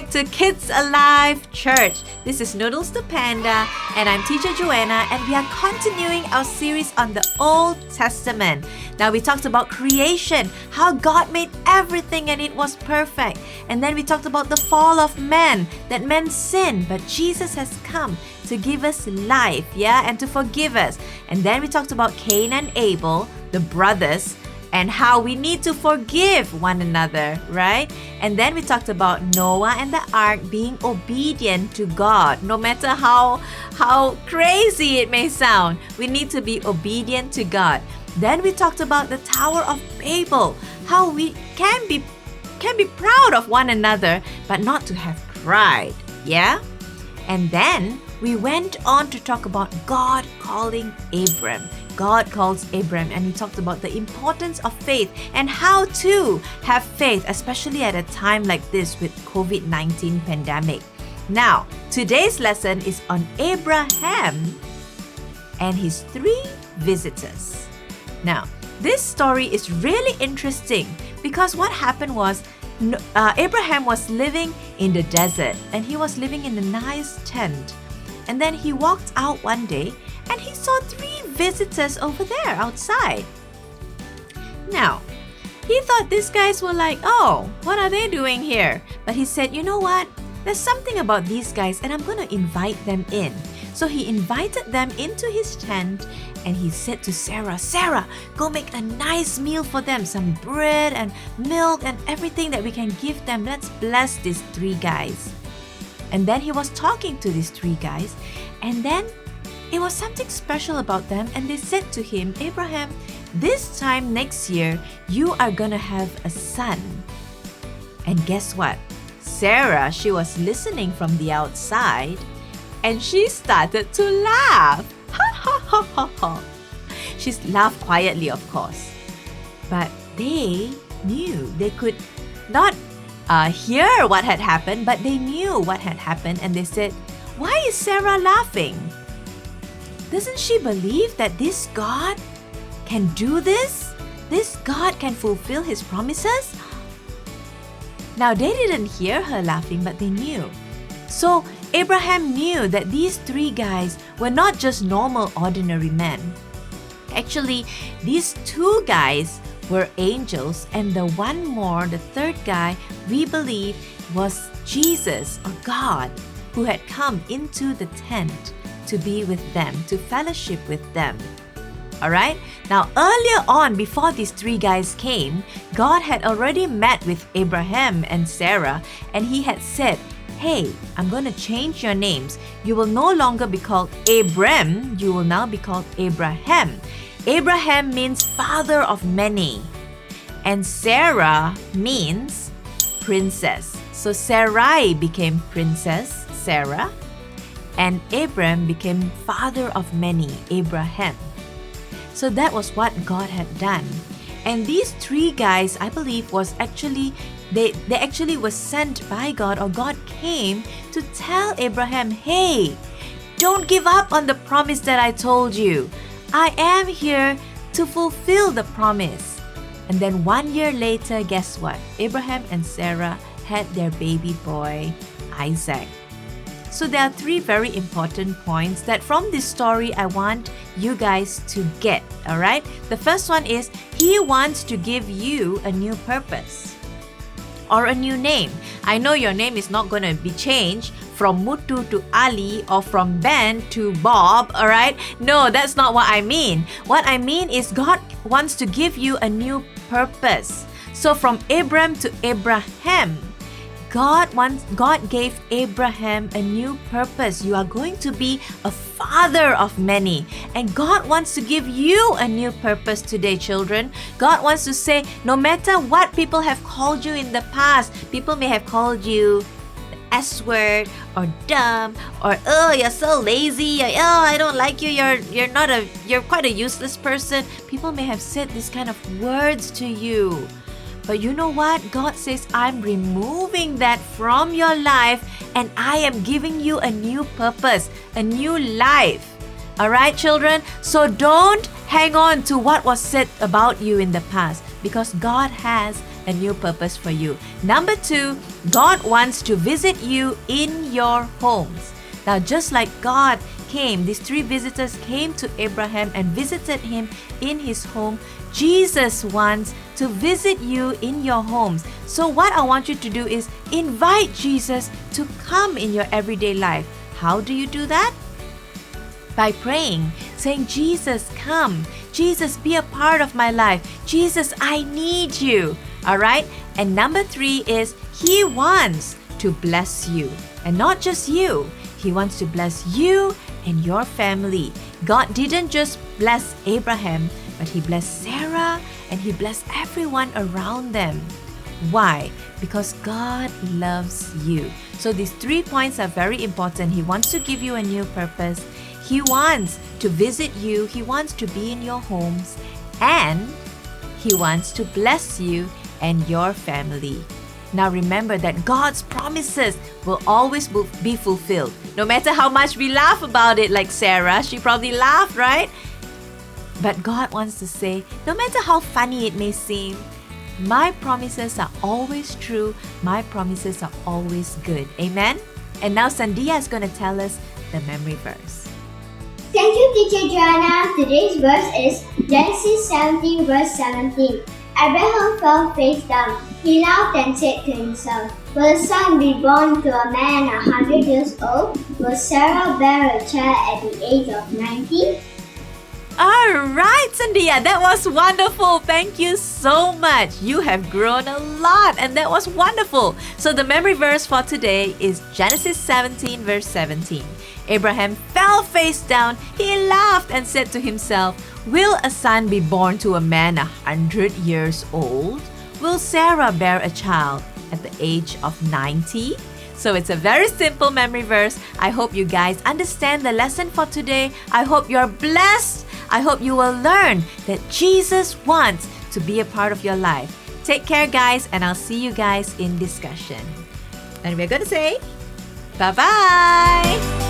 back to Kids Alive Church. This is Noodles the Panda and I'm Teacher Joanna, and we are continuing our series on the Old Testament. Now we talked about creation, how God made everything and it was perfect. And then we talked about the fall of man, that man sinned, but Jesus has come to give us life, and to forgive us. And then we talked about Cain and Abel, the brothers, and how we need to forgive one another, right? And then we talked about Noah and the ark being obedient to God. No matter how crazy it may sound, we need to be obedient to God. Then we talked about the Tower of Babel, how we can be proud of one another, but not to have pride, And then we went on to talk about God calling Abram. God calls Abram, and we talked about the importance of faith and how to have faith, especially at a time like this with COVID-19 pandemic. Now, today's lesson is on Abraham and his 3 visitors. Now, this story is really interesting because what happened was Abraham was living in the desert and he was living in a nice tent. And then he walked out one day and he saw 3 visitors over there outside. Now, he thought these guys were like, oh, what are they doing here? But he said, you know what? There's something about these guys and I'm going to invite them in. So he invited them into his tent and he said to Sarah, Sarah, go make a nice meal for them, some bread and milk and everything that we can give them. Let's bless these 3 guys. And then he was talking to these 3 guys, and then it was something special about them, and they said to him, Abraham, this time next year, you are gonna have a son. And guess what? Sarah, she was listening from the outside, and she started to laugh. Ha ha ha ha ha. She laughed quietly, of course. But they knew they could not hear what had happened, but they knew what had happened, and they said, why is Sarah laughing? Doesn't she believe that this God can do this? This God can fulfill his promises? Now, they didn't hear her laughing, but they knew. So, Abraham knew that these 3 guys were not just normal, ordinary men. Actually, these 2 guys were angels, and the one more, the 3rd guy, we believe was Jesus or God, who had come into the tent to be with them, to fellowship with them. Alright? Now, earlier on, before these 3 guys came, God had already met with Abraham and Sarah, and he had said, hey, I'm going to change your names. You will no longer be called Abram, you will now be called Abraham. Abraham means father of many, and Sarah means princess. So Sarai became princess, Sarah, and Abram became father of many, Abraham. So that was what God had done. And these 3 guys, I believe, was actually, they actually were sent by God, or God came to tell Abraham, hey, don't give up on the promise that I told you. I am here to fulfill the promise. And then 1 year later, guess what? Abraham and Sarah had their baby boy, Isaac. So there are 3 very important points that from this story I want you guys to get, alright? The first one is, he wants to give you a new purpose or a new name. I know your name is not going to be changed from Mutu to Ali or from Ben to Bob, alright? No, that's not what I mean. What I mean is God wants to give you a new purpose. So from Abram to Abraham, God gave Abraham a new purpose. You are going to be a father of many. And God wants to give you a new purpose today, children. God wants to say, no matter what people have called you in the past, people may have called you S word or dumb or oh, you're so lazy, or oh, I don't like you, you're quite a useless person. People may have said this kind of words to you. But you know what? God says, I'm removing that from your life and I am giving you a new purpose, a new life. Alright, children? So don't hang on to what was said about you in the past, because God has a new purpose for you. Number 2, God wants to visit you in your homes. Now, just like God came, these 3 visitors came to Abraham and visited him in his home, Jesus wants to visit you in your homes. So what I want you to do is invite Jesus to come in your everyday life. How do you do that? By praying, saying, Jesus, come. Jesus, be a part of my life. Jesus, I need you. All right? And number 3 is He wants to bless you. And not just you. He wants to bless you and your family. God didn't just bless Abraham, but He blessed Sarah and He blessed everyone around them. Why? Because God loves you. So these 3 points are very important. He wants to give you a new purpose. He wants to visit you. He wants to be in your homes. And He wants to bless you and your family. Now remember that God's promises will always be fulfilled. No matter how much we laugh about it, like Sarah, she probably laughed, right? But God wants to say, no matter how funny it may seem, my promises are always true. My promises are always good. Amen? And now Sandia is going to tell us the memory verse. Thank you, Teacher Joanna. Today's verse is Genesis 17, verse 17. Abraham fell face down. He laughed and said to himself, will a son be born to a man 100 years old? Will Sarah bear a child at the age of 90? All right, Sandia, that was wonderful. Thank you so much. You have grown a lot and that was wonderful. So the memory verse for today is Genesis 17, verse 17. Abraham fell face down. He laughed and said to himself, will a son be born to a man 100 years old? Will Sarah bear a child at the age of 90? So it's a very simple memory verse. I hope you guys understand the lesson for today. I hope you're blessed. I hope you will learn that Jesus wants to be a part of your life. Take care, guys, and I'll see you guys in discussion. And we're going to say, bye-bye.